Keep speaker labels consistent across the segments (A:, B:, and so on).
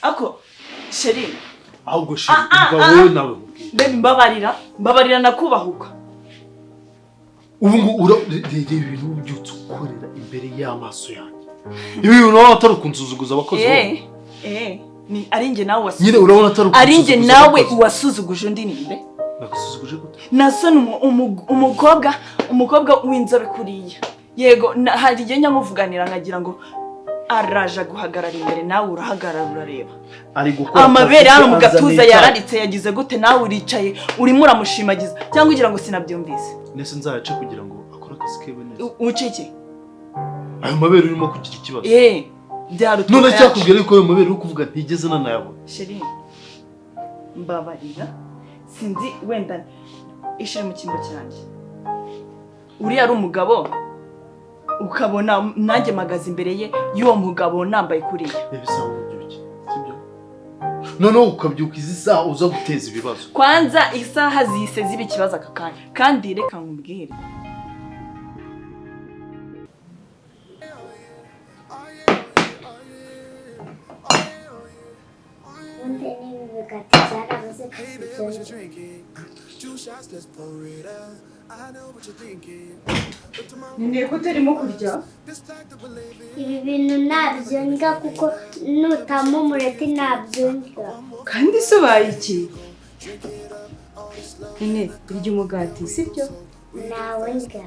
A: ako sheri
B: ahubwo sheri wowe nawe
A: baby mbabarira nakubahuka
B: ubu ngo urareba ibintu byutse ukorera imbere y'amaso yanjye ibi bintu nawe atari kunsuzuguza abakozi
A: ni ari njye nawe wasuzuguje
B: nyine urabona atari
A: ari njye nawe wasuzuguje undi ninde
B: nakusuzuguje gute
A: nasoni umukobwa w'inzobe kuriya yego hari igihe njya muvuganira nkagira ngo araje guhagarara imbere nawe urahagarara urareba
B: ari gukora
A: amabere hano mu gatuza yararitse yagize gute nawe uricaye urimo uramushimagiza cyangwa ugira ngo sinabyumvise
B: nese nzayace kugira ngo akore akazi kebe neza
A: ucike
B: ayo mabere urimo kugira ikibazo
A: byarutuka
B: none cyakubwira yuko ayo mabere uri kuvuga ntigeze nanayabona
A: sheri mbabarira sinzi wenda ishire mu kimbo cyanjye uriya ari umugabo ukabona nanjye magaze imbere ye y'uwo mugabo nambaye kuriya
B: bisaba ubyuke sibyo noneho ukabyuka izi saha uza guteza ibibazo
A: kwanza isaha zise ziba ikibazo aka kanya kandi reka nkubwire Ninde kutarimo kurya?
C: Ibi bintu nabyo ndya kuko nutamo umureti nabyo ndya.
A: Kandi sobaye iki? Nene irya umugati sibyo?
C: Nawe ndya.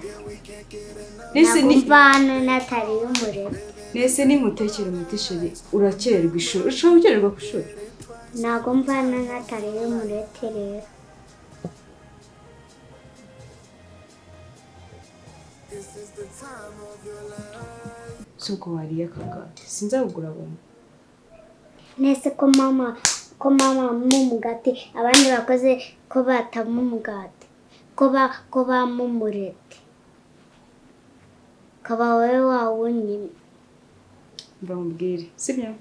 A: Nese ni
C: vano natari umureti.
A: Nese ni mutekere mutisheri urakererwa ishuri. Ushobora gukererwa ku ishuri?
C: Nago mvana natari umureti rero. Suko wariye akagati sinzagura bomba nese ko mama mumugati abandi bakoze ko batama umugati ko bamumurete kaba wewe wawunyine
A: mbambwire sibyo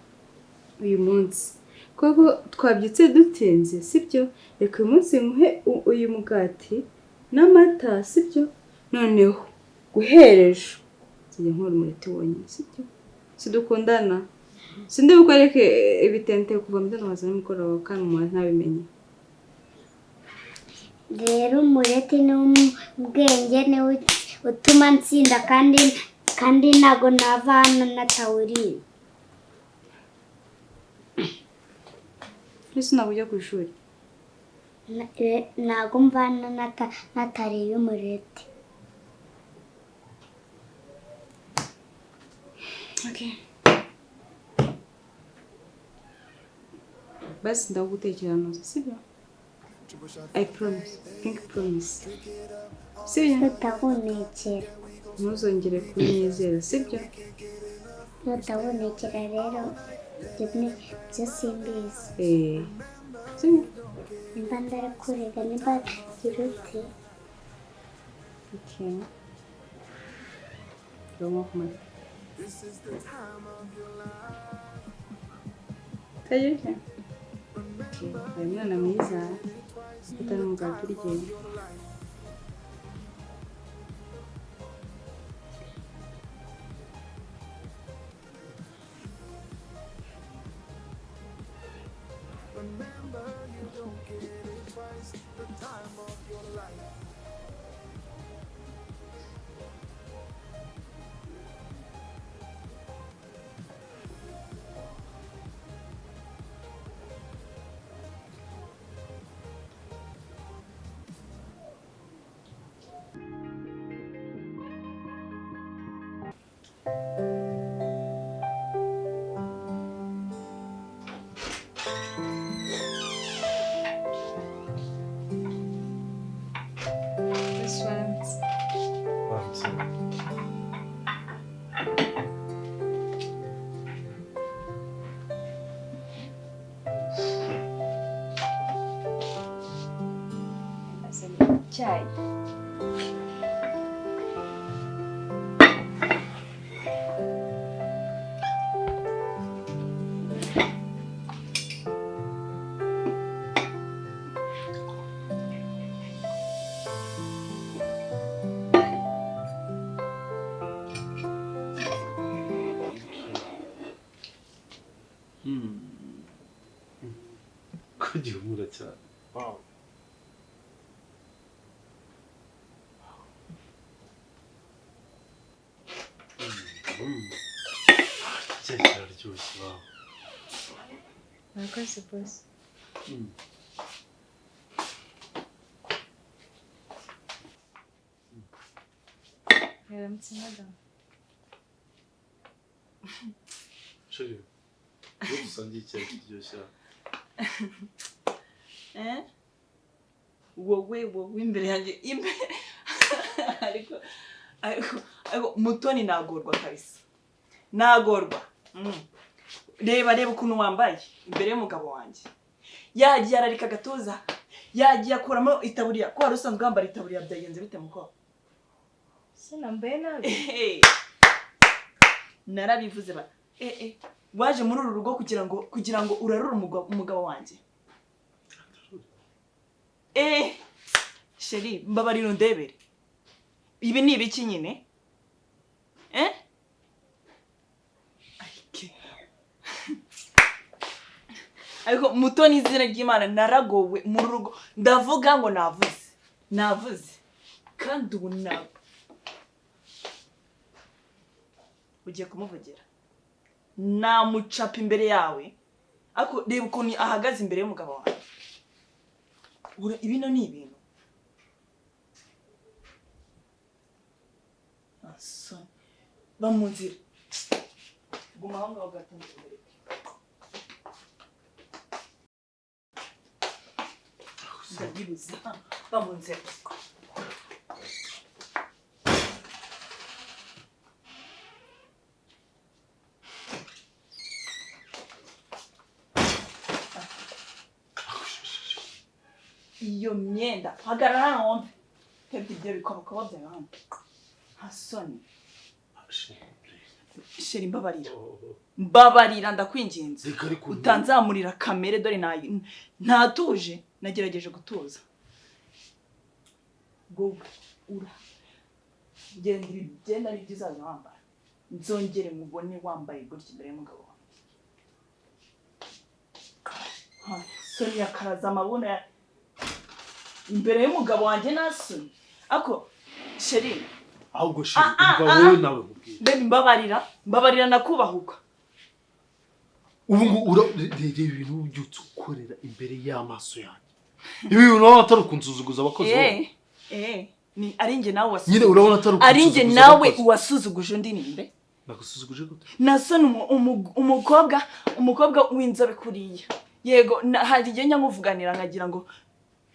A: uyu munsi koko twabyitse dutenze sibyo reka uyu munsi muhe uyu mugati n'amata sibyo noneho guhereje sijya nkora umureti wonyine sibyo sidukundana sinde bukoreke ibitente kuva mutano wazana mukoro kandi mu ntabimenye
C: rero umureti n'ubwenge ne utuma nsinda kandi nago navana natawuri
A: Nisi nabujya ku ishuri
C: nago mvana natari umureti
A: Okay. Basi ndagutekera noza sibyo? I promise. Pink promise. Sibyo?
C: Utabonekera.
A: Ntuzongere kunyizera sibyo?
C: Utabonekera rero byo simbizi.
A: Sibyo?
C: Nimba ndarakurega nimba giruti.
A: Okay. Goma kumara.
D: This is the time of your life.
A: Tayari. Okay, mwana mwiza. Utari mugati urigenda.
D: Remember, you don't get it twice. The time of your life.
A: Chai.
B: gihumura cyane. Wow. Icyayi kiraryoshye. Wow.
A: Murakoze boss. Yaramutse madam.
B: Chérie, wowe usangiye icyayi kiryoshye.
E: wowe imbere yanjye ariko mutoni nagorwa kabisa nagorwa. Reba ukuntu wambaye imbere y'umugabo wanjye, yagiye ararika agatuza, yagiye akuramo itaburiya. Ko wari usanzwe wambara itaburiya, byagenze bite muko?
A: Sinambaye nabi.
E: Narabivuze ba waje muri uru rugo kugira ngo urarure umugabo wanjye. Sheri, mbabarira undebere. Ibi ni ibiki nyine? Ariko mutoni izina ry'Imana naragowe mu rugo. Ndavuga ngo navuze. Kandi ubu nabo ugiye kumuvugira. Namucapa imbere yawe. Ariko reba ukuntu ahagaze imbere y'umugabo wawe. Ibino ni ibintu. Asoni. Bamunzira. Guma aho ngaho gatunze imbere. Ndagibuza. Bamunzira. Iyo myenda hagarara hano wumve. Hebye ibyo bikobokobo byawe hano. Hasoni. Sheri, mbabarira ndakwinginze. Utanzamurira kamere, dore ntatuje. Nagerageje gutuza. Go genda ari byiza wambara. Nzongere mubone wambaye gutya imbere y'umugabo wawe. Soni yakaraza amabuno ya imbere y'umugabo wanjye nasoni. Ako Sheri,
B: ahubwo Sheri, umva wowe nawe ubwire.
E: Baby, mbabarira nakubahuka.
B: Ubu ngo ibintu byutse ukorera imbere y'amaso yanjye. Ibi bintu nawe atari kunsuzuguza abakozi bo.
E: Ni arinjye nawe wasuzuguje.
B: Nyine urabona atari kunsuzuguza.
E: Arinjye nawe wasuzuguje undi ninde?
B: Nagusuzuguje gute?
E: Nasoni umukobwa w'inzobe kuriya. Yego, hari igihe nyamuvuganira nkagira ngo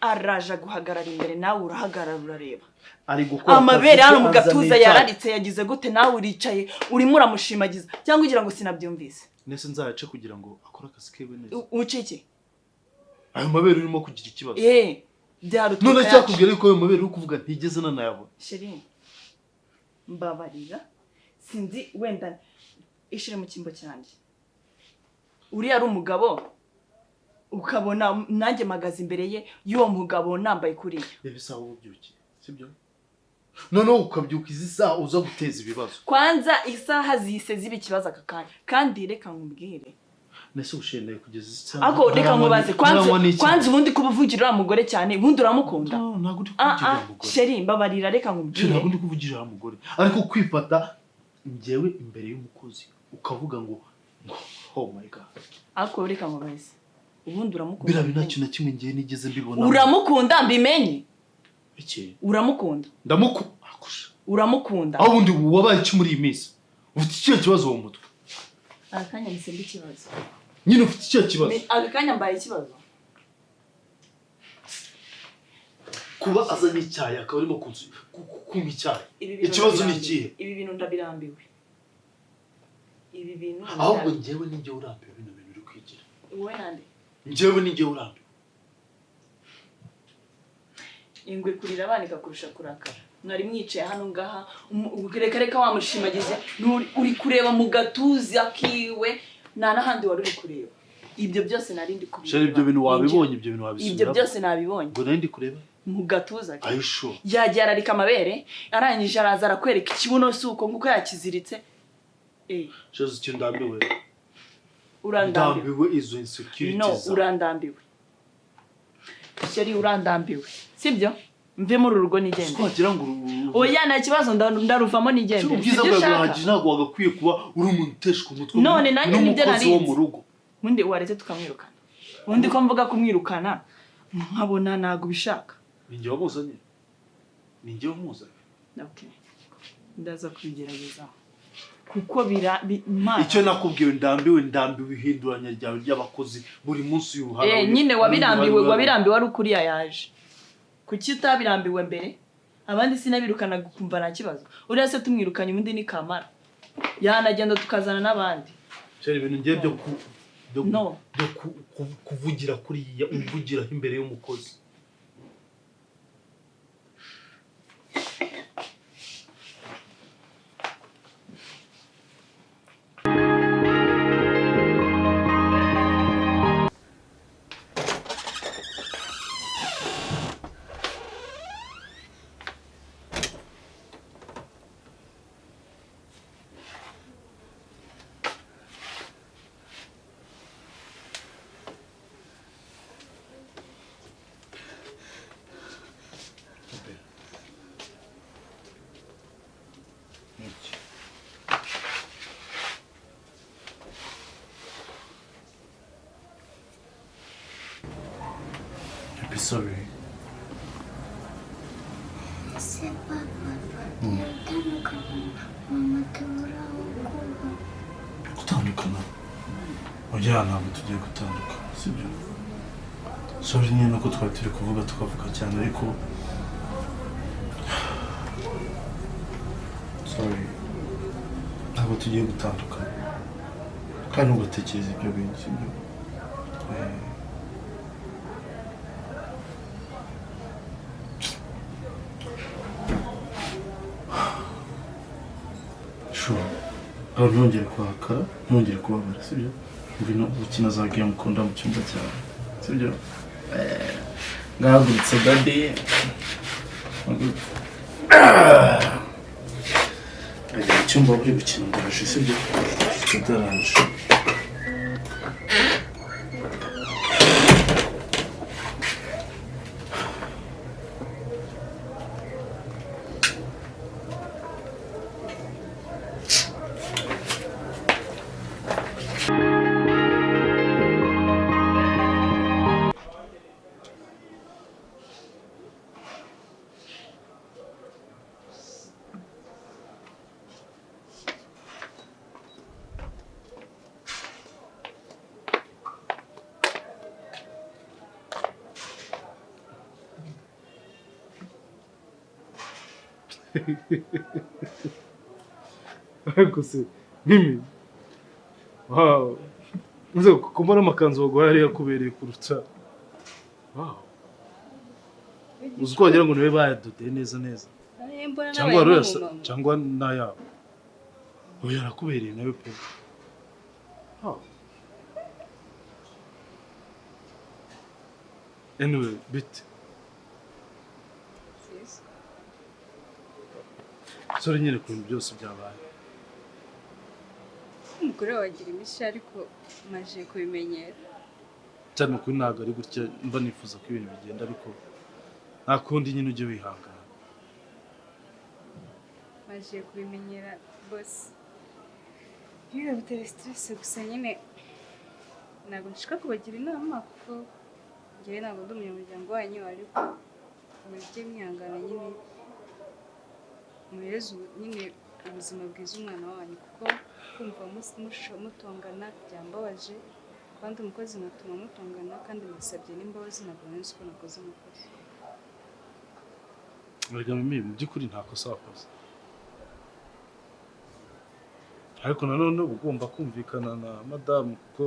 E: araje guhagarara imbere, nawe urahagarara urareba.
B: Ari gukora
E: amabere hano mu gatuza yararitse, yagize gute nawe uricaye urimo uramushimagiza, cyangwa ugira ngo sinabyumvise?
B: Nese nzayace kugira ngo akore akazi kebe neza.
E: Ucike
B: ayo mabere urimo kugira ikibazo.
E: Byarutuka.
B: None cyakubwira ko ayo mabere uri kuvuga ntigeze nanayabona.
E: Sheri, mbabarira, sinzi wenda ishire mu kimbo cyanjye. Uri ari umugabo ukabona nanjye magaze imbere ye y'uwo mugabo nambaye kuriya.
B: Ibisaho ubyuki, sibyo? None ukabyuka izi saha uza guteza ibibazo.
E: Kwanza isaha zise ziba ikibazo akakanya. Kandi reka nkubwire.
B: Nese usheneye kugeza isaha.
E: Ako reka nkubaze, kwanza ubundi kubuvugira umugore cyane, ubundi uramukunda?
B: Ntago ndi kuvugira umugore.
E: Sheri, mbabarira reka nkubwire.
B: Ntago ndi kuvugira umugore. Ariko kwifata njyewe imbere y'umukozi ukavuga ngo oh my god.
E: Ako reka nkubaze. Ubundi uramukunda?
B: Bira ntacyo na kimwe ngiye nigeze mbibona.
E: Uramukunda mbimenye?
B: Iki?
E: Uramukunda?
B: Akusha.
E: Uramukunda?
B: Aho ubundi wabaye iki muri iyi minsi? Ufite icyo kibazo mu mutwe?
E: Akanya nisembe ikibazo.
B: Nyine ufite icyo kibazo?
E: Akanya mbaye ikibazo.
B: Kuba azanye icyayi akaba arimo kumpa icyayi. Ikibazo ni ikihe?
E: Ibi bintu ndabirambiwe. Ibi bintu
B: ahubwo njyewe ninjye urambiwe bino bintu uri kwigira.
E: Wowe nande?
B: Njyewe ninjye urambiwe.
E: Ingwe kurira abanika kurusha kurakara. Mwari mwicaye hano ngaha reka wamushimagize, uri kureba mu gatuza kiwe nta nahandi wari uri kureba. Ibyo byose nari ndi kubireba.
B: Sheri, ibyo bintu wabibonye, ibyo bintu wabisubira.
E: Ibyo byose nabibonye.
B: Ngo nari ndi kureba
E: mu gatuza ke.
B: Ayisho.
E: Yagiye ararika amabere, arangije araza arakwereka ikibuno suko nguko yakiziritse.
B: Sheri, icyo ndambiwe.
E: Urandambiwe.
B: Ndambiwe izo insecurities.
E: No, urandambiwe. ishyari urandambiwe sibyo mve muri urugo nigende
B: twagira ngo
E: oya nta kibazo ndaruvamo nigende
B: ubwiza bwawe ntabwo wagakwiye kuba uri umuntu uteshwa umutwe
E: none nanjye nibyo
B: n'umukozi wo mu rugo
E: ubundi waretse tukamwirukana ubundi ko mvuga kumwirukana nkabona ntabwo ubishaka
B: ninjye wamuzanye ninjye wamuzanye
E: okay ndaza kubigerageza kuko
B: icyo nakubwiwe ndambiwe ihinduranya ryawe ry'abakozi buri munsi y'ubuhara
E: nyine wabirambiwe ari ukuriya yaje kuki utabirambiwe mbere abandi sinabirukana kumva nta kibazo uriya se tumwirukanye ubundi ni kamara yanagenda tukazana n'abandi
B: cyari ibintu ngiye byo kuvugira kuriya umvugiraho imbere y'umukozi Sorry.
C: Se papa, mama
B: gutandukana oya ntabwo tugiye gutandukana sibyo sorry nyine nuko twari turi kuvuga tukavuga cyane ariko sorry ntabwo tugiye gutandukana kandi ugatekereza ibyo bintu sibyo aho ntongere kuhakara ntongere kubabara sibyo ngwino ukina za game ukunda mu cyumba cyawe sibyo ngahagurutse dade ajya mu cyumba uri gukina ndaraje sibyo ndaraje
F: ariko se mimi wow nze kumbona amakanzu waguhaye ari yakubereye kuruta wow uzi ko wagira ngo niwe bayadodeye neza neza cyangwa n'ayabo oya arakubereye nawe pe wow anyway bite sore nyine ku bintu byose byabaye
A: umugore wagira imishyi ariko maje kubimenyera
F: cyane kuri ntabwo ari gutya mba nifuza ko ibintu bigenda ariko nta kundi nyine ujye wihangana
A: maje kubimenyera bose iyo bitari stress gusa nyine ntabwo nshaka kubagira inama kuko njyewe ntabwo ndi umunyamuryango wanyu ariko mujye mwihangana nyine muhereze nyine ubuzima bwiza umwana wanyu kuko kumva mutongana byambabaje kandi umukozi natuma mutongana kandi musabye n'imbabazi ntabwo nzi ko nakoze umukozi
F: erega mimi mu by'ukuri nta kosa wakoze ariko nanone uba ugomba kumvikana na madamu kuko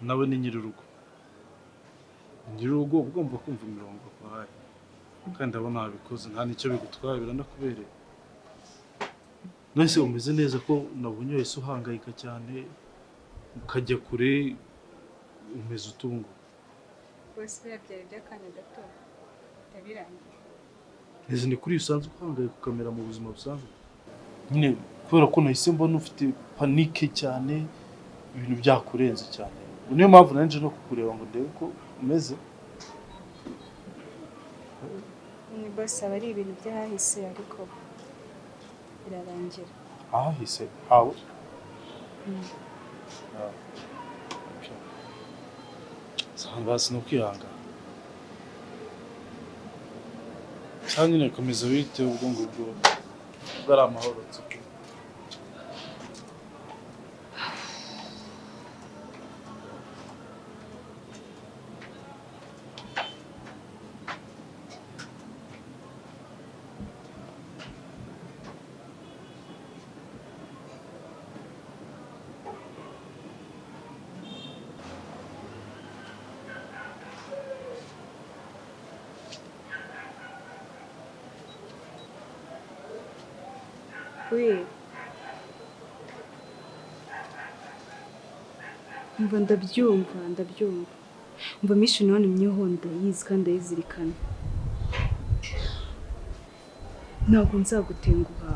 F: nawe ni nyir'urugo uba ugomba kumva imirongo kwahaye kandi ndabona wabikoze nta n'icyo bigutwaye biranakubereye nese umeze neza ko nabonye wese uhangayika cyane ukajya kure umeze utungo
A: bose byabyara by'akanya gato bitabirangiye
F: ese ni kuri usanzwe uhangayika ukamera mu buzima busanzwe nyine kubera ko nahise mbona ufite panike cyane ibintu byakurenze cyane niyo mpamvu nanjye no kukureba ngo ndebe ko umeze
A: ni bose aba ari ibintu byahise ariko birarangira.
F: ahahise hawe basi ni ukwihangana cyangwa nyine komeza witeho ubwo ngubwo ubwo ari amahoro tsuku.
A: we umva ndabyumva umva mishi none myeho ndayizi kandi ndayizirikana. Ntabwo nzagutenguha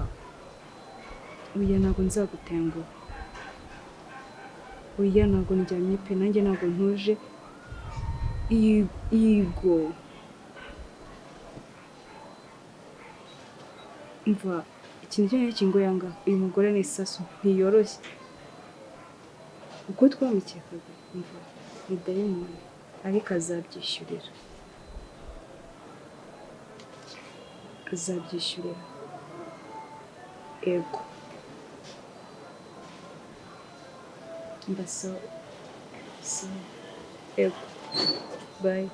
A: oya ntabwo nzagutenguha oya ntabwo ndyamye pe nanjye ntabwo ntuje igo umva ikintu cyane kingoyanga uyu mugore ni isasu ntiyoroshye uko twamukekaga umva ni dayimoni ariko azabyishyurira ego mba so ego bye.